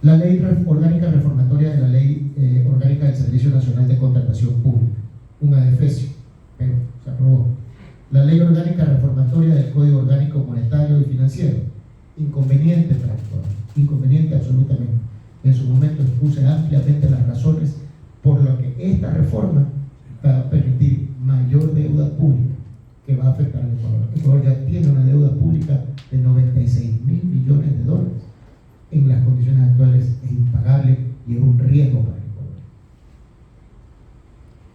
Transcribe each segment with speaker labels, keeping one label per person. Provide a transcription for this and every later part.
Speaker 1: La ley orgánica reformatoria de la ley orgánica del Servicio Nacional de Contratación Pública, un adefesio, pero se aprobó. La ley orgánica reformatoria del Código Orgánico Monetario y Financiero, inconveniente para el Ecuador, inconveniente absolutamente. En su momento expuse ampliamente las razones por las que esta reforma va a permitir mayor deuda pública que va a afectar al Ecuador. El Ecuador ya tiene una deuda pública de 96.000 millones de dólares. En las condiciones actuales es impagable y es un riesgo para el Ecuador.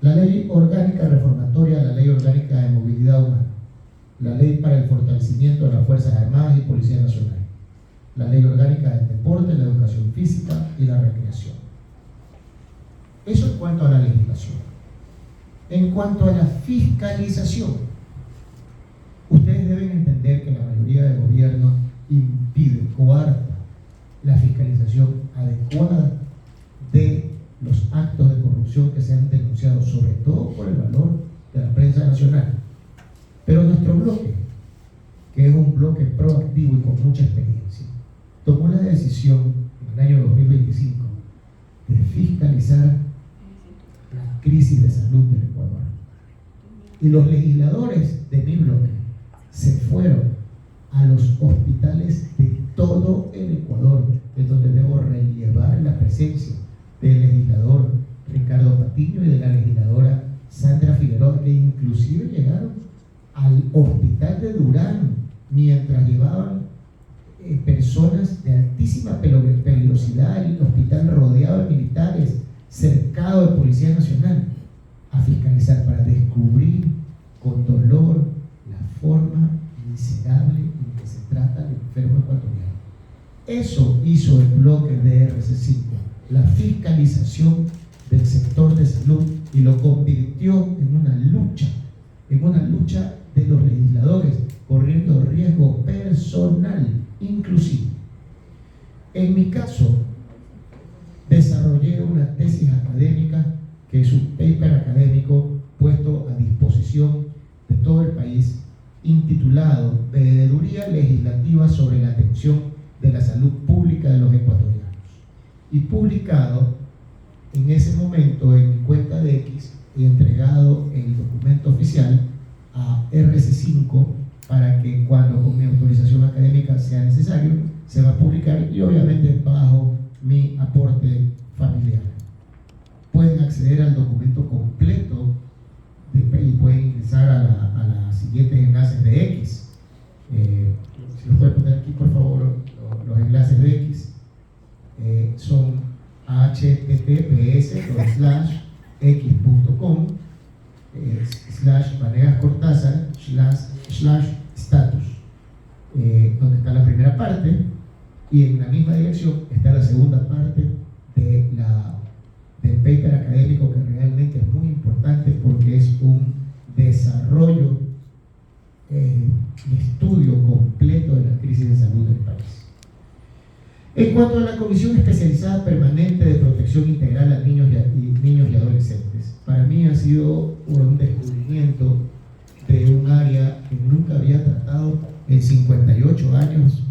Speaker 1: La ley orgánica reformatoria, la ley orgánica de movilidad humana, la ley para el fortalecimiento de las Fuerzas Armadas y Policía Nacional, la ley orgánica del deporte, la educación física y la recreación. Eso en cuanto a la legislación. En cuanto a la fiscalización, ustedes deben entender que la mayoría de gobiernos impide, coarta la fiscalización adecuada de los actos de corrupción que se han denunciado, sobre todo por el valor de la prensa nacional. Pero nuestro bloque, que es un bloque proactivo y con mucha experiencia, tomó la decisión en el año 2025 de fiscalizar la crisis de salud del Ecuador. Y los legisladores de mi bloque se fueron a los hospitales de todo el Ecuador, en donde debo relevar la presencia del legislador Ricardo Patiño y de la legisladora Sandra Figueroa, que inclusive llegaron al hospital de Durán mientras llevaban personas de altísima peligrosidad, el hospital rodeado de militares, cercado de Policía Nacional, a fiscalizar para descubrir con dolor la forma miserable en que se trata al enfermo ecuatoriano. Eso hizo el bloque de RC5, la fiscalización del sector de salud, y lo convirtió en una lucha de los legisladores, corriendo riesgo personal, inclusive. En mi caso, desarrollé una tesis académica que es un paper académico puesto a disposición de todo el país, intitulado Veeduría Legislativa sobre la Atención de la Salud Pública de los Ecuatorianos, y publicado en ese momento en mi cuenta de X y entregado el documento oficial a RC5 para que cuando con mi autorización académica sea necesario se va a publicar, y obviamente bajo mi aporte familiar. Pueden acceder al documento completo y pueden ingresar a los siguientes enlaces de X. Si los pueden poner aquí, por favor, los enlaces de X son https://x.com/vanegascortázar/status, donde está la primera parte, y en la misma dirección está la segunda parte del paper académico, que realmente es muy importante porque es un desarrollo y estudio completo de la crisis de salud del país. En cuanto a la Comisión Especializada Permanente de Protección Integral a Niños y Adolescentes, para mí ha sido un descubrimiento de un área que nunca había tratado en 58 años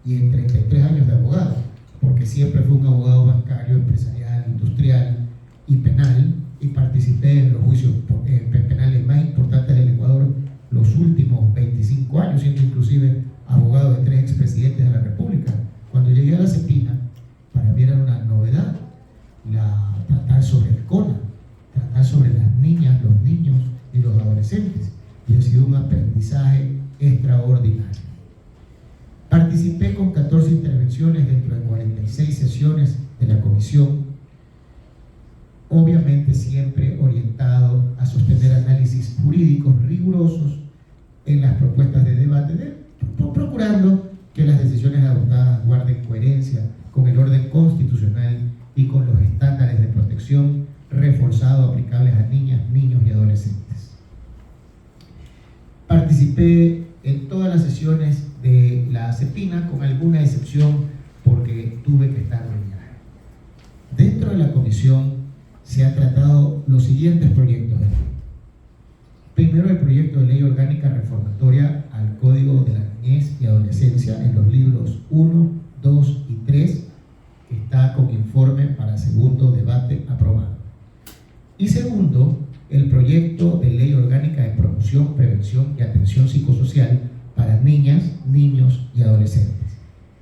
Speaker 1: y en 33 años de abogado, porque siempre fui un abogado bancario, empresarial, industrial y penal, y participé en los juicios penales más importantes del Ecuador los últimos 25 años, siendo inclusive abogado de 3 expresidentes de la República. Cuando llegué a la CEPINA, para mí era una novedad tratar sobre el CONA, tratar sobre las niñas, los niños y los adolescentes, y ha sido un aprendizaje extraordinario. Participé con 14 intervenciones dentro de 46 sesiones de la comisión, obviamente siempre orientado a sostener análisis jurídicos rigurosos en las propuestas de debate, procurando que las decisiones adoptadas guarden coherencia con el orden constitucional y con los estándares de protección reforzado aplicables a niñas, niños y adolescentes. Participé en todas las sesiones de la CEPINA, con alguna excepción porque tuve que estar de viaje. Dentro de la comisión se han tratado los siguientes proyectos de ley. Primero, el proyecto de ley orgánica reformatoria al Código de la Niñez y Adolescencia en los libros 1, 2 y 3, que para segundo debate aprobado. Y segundo, el proyecto de ley orgánica de promoción, prevención y atención psicosocial para niñas, niños y adolescentes.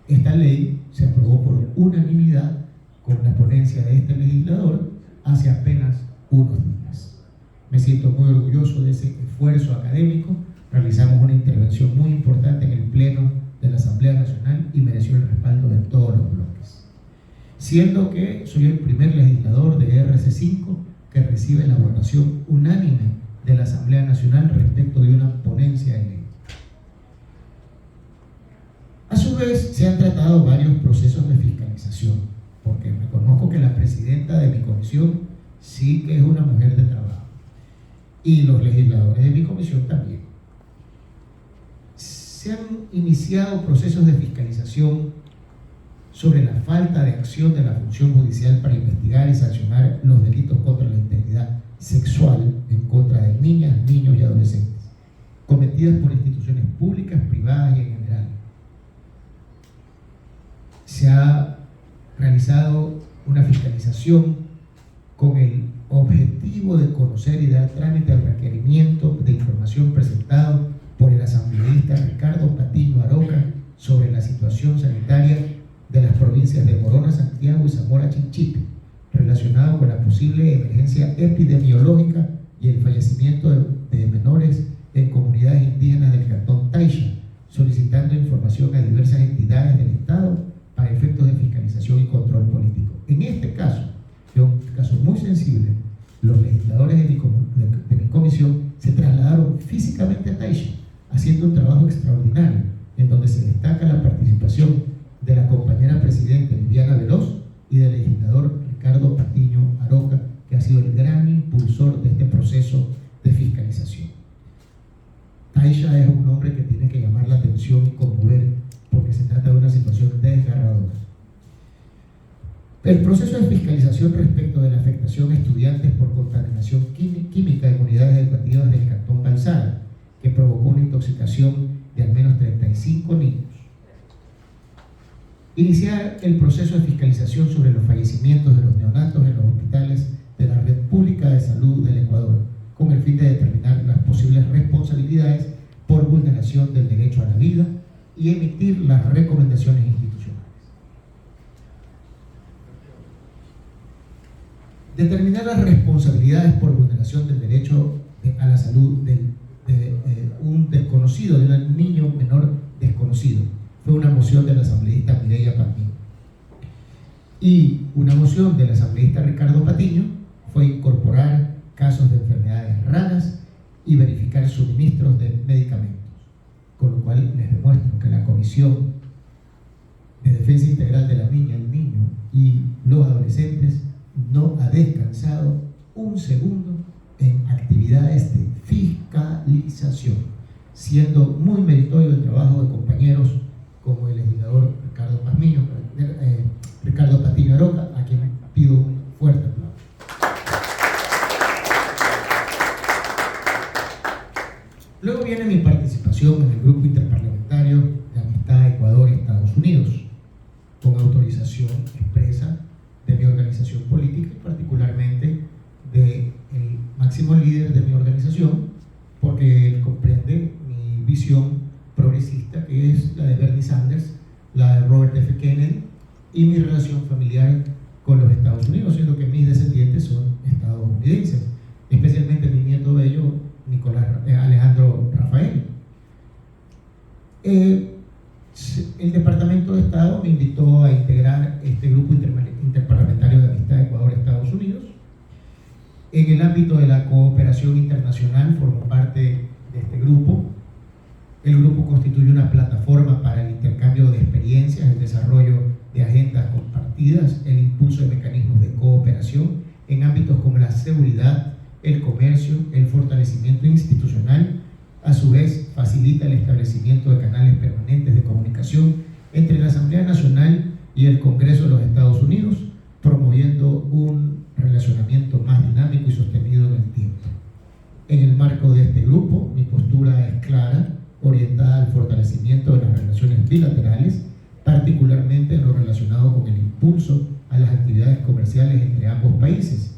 Speaker 1: Esta ley se aprobó por unanimidad con la ponencia de este legislador hace apenas unos días. Me siento muy orgulloso de ese esfuerzo académico. Realizamos una intervención muy importante en el Pleno de la Asamblea Nacional y mereció el respaldo de todos los bloques. Siendo que soy el primer legislador de RC5 que recibe la votación unánime de la Asamblea Nacional respecto de una ponencia de ley. A su vez, se han tratado varios procesos de fiscalización, porque reconozco que la presidenta de mi comisión sí que es una mujer de trabajo, y los legisladores de mi comisión también. Se han iniciado procesos de fiscalización sobre la falta de acción de la función judicial para investigar y sancionar los delitos contra la integridad sexual en contra de niñas, niños y adolescentes, cometidas por instituciones públicas, privadas y en general. Se ha realizado una fiscalización con el objetivo de conocer y dar trámite al requerimiento de información presentado por el asambleísta Ricardo Patiño Aroca sobre la situación sanitaria de las provincias de Morona, Santiago y Zamora Chinchipe, relacionado con la posible emergencia epidemiológica y el fallecimiento de menores en comunidades indígenas del cantón Taisha, solicitando información a diversas entidades del Estado para efectos de fiscalización y control político. En este caso, que es un caso muy sensible, los legisladores de mi comisión se trasladaron físicamente a Taisha, haciendo un trabajo extraordinario, en donde se destaca la participación de la compañera presidenta Viviana Veloz y del legislador Ricardo Patiño Aroca, que ha sido el gran impulsor de este proceso de fiscalización. Taisha es un nombre que tiene que llamar la atención y conmover, porque se trata de una situación desgarradora. El proceso de fiscalización respecto de la afectación a estudiantes por contaminación química en unidades educativas del cantón Balsara, que provocó una intoxicación de al menos 35 niños. Iniciar el proceso de fiscalización sobre los fallecimientos de los neonatos en los hospitales de la Red Pública de Salud del Ecuador, con el fin de determinar las posibles responsabilidades por vulneración del derecho a la vida y emitir las recomendaciones institucionales. Determinar las responsabilidades por vulneración del derecho a la salud de un desconocido, de un niño menor desconocido. Fue una moción de la asambleísta Mireya Patiño. Y una moción del asambleísta Ricardo Patiño fue incorporar casos de enfermedades raras y verificar suministros de medicamentos. Con lo cual les demuestro que la Comisión de Defensa Integral de la Niña, el Niño y los Adolescentes no ha descansado un segundo en actividades de fiscalización, siendo muy meritorio el trabajo de compañeros como el legislador Ricardo Patiño Aroca, a quien pido un fuerte aplauso. Luego viene mi participación en el Grupo Interparlamentario de Amistad Ecuador-Estados Unidos, con autorización expresa de mi organización política y particularmente del máximo líder de mi organización, porque él comprende mi visión progresista, que es la de Bernie Sanders, la de Robert F. Kennedy, y mi relación familiar con los Estados Unidos, siendo que mis descendientes son estadounidenses, especialmente mi nieto bello, Alejandro Rafael. El Departamento de Estado me invitó a integrar este Grupo Interparlamentario de Amistad Ecuador-Estados Unidos. En el ámbito de la cooperación internacional formo parte de este grupo. El grupo constituye una plataforma para el intercambio de experiencias, el desarrollo de agendas compartidas, el impulso de mecanismos de cooperación en ámbitos como la seguridad, el comercio, el fortalecimiento institucional. A su vez, facilita el establecimiento de canales permanentes de comunicación entre la Asamblea Nacional y el Congreso de los Estados Unidos, promoviendo un relacionamiento más dinámico y sostenido en el tiempo. En el marco de este grupo, mi postura es clara, orientada al fortalecimiento de las relaciones bilaterales, particularmente en lo relacionado con el impulso a las actividades comerciales comerciales entre ambos países,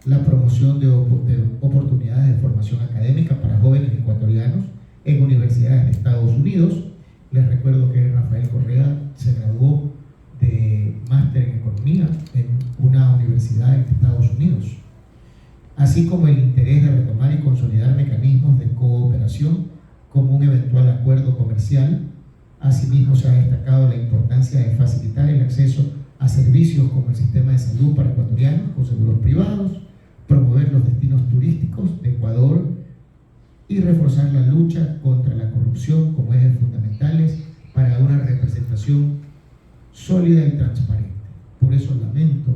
Speaker 1: la promoción de oportunidades de formación académica para jóvenes ecuatorianos en universidades de Estados Unidos. Les recuerdo que Rafael Correa se graduó de máster en economía en una universidad en Estados Unidos, así como el interés de retomar y consolidar mecanismos de cooperación como un eventual acuerdo comercial. Asimismo, se ha destacado la importancia de facilitar el acceso a servicios como el sistema de salud para ecuatorianos con seguros privados, promover los destinos turísticos de Ecuador y reforzar la lucha contra la corrupción como ejes fundamentales para una representación sólida y transparente. Por eso lamento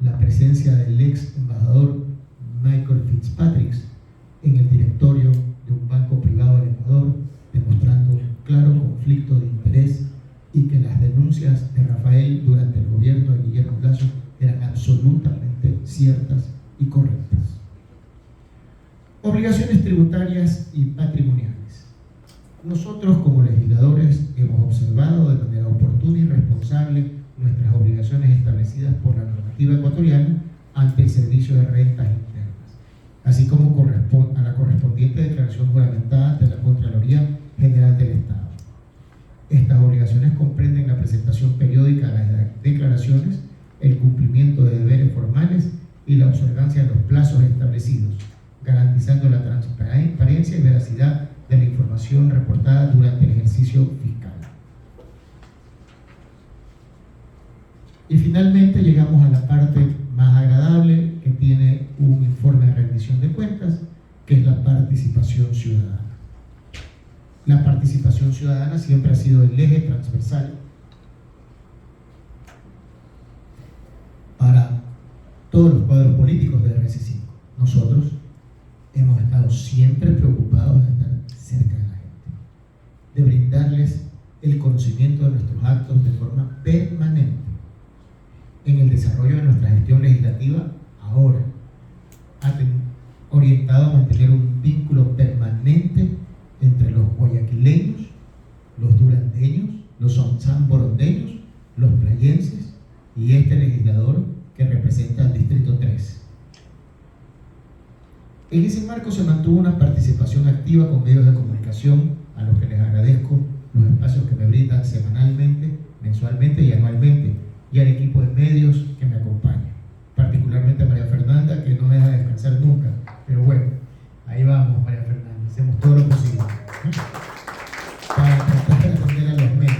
Speaker 1: la presencia del ex embajador Michael Fitzpatrick en el directorio de un banco privado en Ecuador, demostrando un claro conflicto de interés y que las denuncias de Rafael durante el gobierno de Guillermo Lasso eran absolutamente ciertas y correctas. Obligaciones tributarias y patrimoniales. Nosotros como legisladores hemos observado de manera oportuna y responsable nuestras obligaciones establecidas por la normativa ecuatoriana ante el Servicio de Rentas Internas, así como a la correspondiente declaración juramentada ante la Contraloría General del Estado. Estas obligaciones comprenden la presentación periódica de las declaraciones, el cumplimiento de deberes formales y la observancia de los plazos establecidos, garantizando la transparencia y veracidad de la información reportada durante el ejercicio fiscal. Y finalmente llegamos a la parte más agradable que tiene un informe de rendición de cuentas, que es la participación ciudadana. La participación ciudadana siempre ha sido el eje transversal para todos los cuadros políticos de RC5. Nosotros hemos estado siempre preocupados de estar cerca de la gente, de brindarles el conocimiento de nuestros actos de forma permanente. En el desarrollo de nuestra gestión legislativa, ahora, orientado a mantener un vínculo permanente entre los guayaquileños, los durandeños, los sanborondeños, los playenses y este legislador que representa al Distrito 3. En ese marco se mantuvo una participación activa con medios de comunicación, a los que les agradezco los espacios que me brindan semanalmente, mensualmente y anualmente, y al equipo de medios que me acompaña, particularmente a María Fernanda, que no me deja descansar nunca, pero bueno, ahí vamos, María Fernanda, hacemos todo lo posible para tratar de atender a los medios.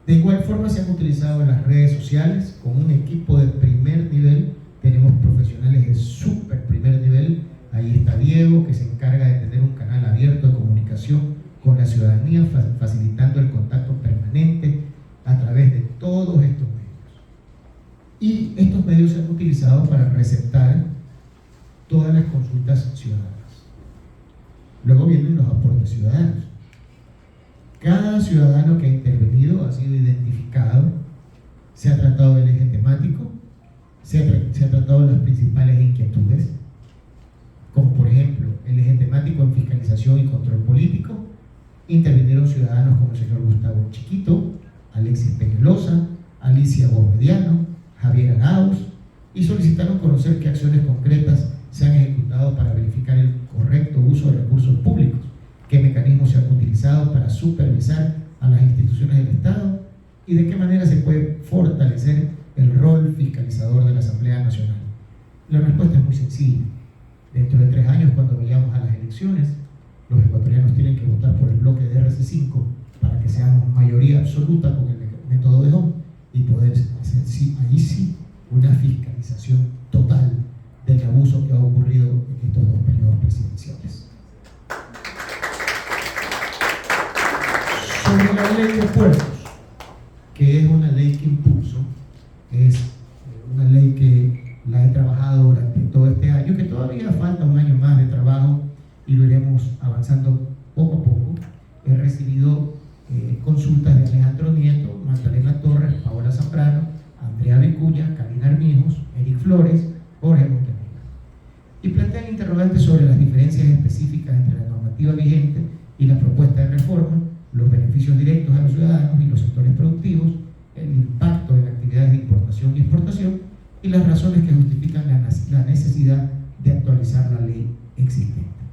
Speaker 1: De igual forma se han utilizado en las redes sociales con un equipo de primer nivel. Tenemos profesionales de súper primer nivel. Ahí está Diego, que se encarga de tener un canal abierto de comunicación con la ciudadanía, facilitando el contacto permanente a través de todos estos medios. Y estos medios se han utilizado para presentar todas las consultas ciudadanas. Luego vienen los aportes ciudadanos. Cada ciudadano que ha intervenido ha sido identificado, se ha tratado del eje temático, se ha tratado de las principales inquietudes, como por ejemplo el eje temático en fiscalización y control político. Intervinieron ciudadanos como el señor Gustavo Chiquito, Alexis Peñalosa, Alicia Bomediano, Javier Arauz, y solicitaron conocer qué acciones concretas se han ejecutado para verificar el correcto uso de recursos públicos, qué mecanismos se han utilizado para supervisar a las instituciones del Estado y de qué manera se puede fortalecer el rol fiscalizador de la Asamblea Nacional. La respuesta es muy sencilla. Dentro de 3 años, cuando vayamos a las elecciones, los ecuatorianos tienen que votar por el bloque de RC5 para que seamos mayoría absoluta con el método de Home y poder hacer ahí sí una fiscalización total del abuso que ha ocurrido en estos 2 periodos presidenciales. Sobre la ley de puertos, que es una ley que impulso, es una ley que la he trabajado durante todo este año, que todavía falta un año más de trabajo y lo iremos avanzando poco a poco. He recibido consultas de Alejandro Nieto, Magdalena Torres, Paola Zambrano, Andrea Vicuña, Karina Armijos, Eric Flores, Jorge Montenegro, y plantean interrogantes sobre las diferencias específicas entre la normativa vigente y la propuesta de reforma, los beneficios directos a los ciudadanos y los sectores productivos, el impacto en actividades de y las razones que justifican la necesidad de actualizar la ley existente.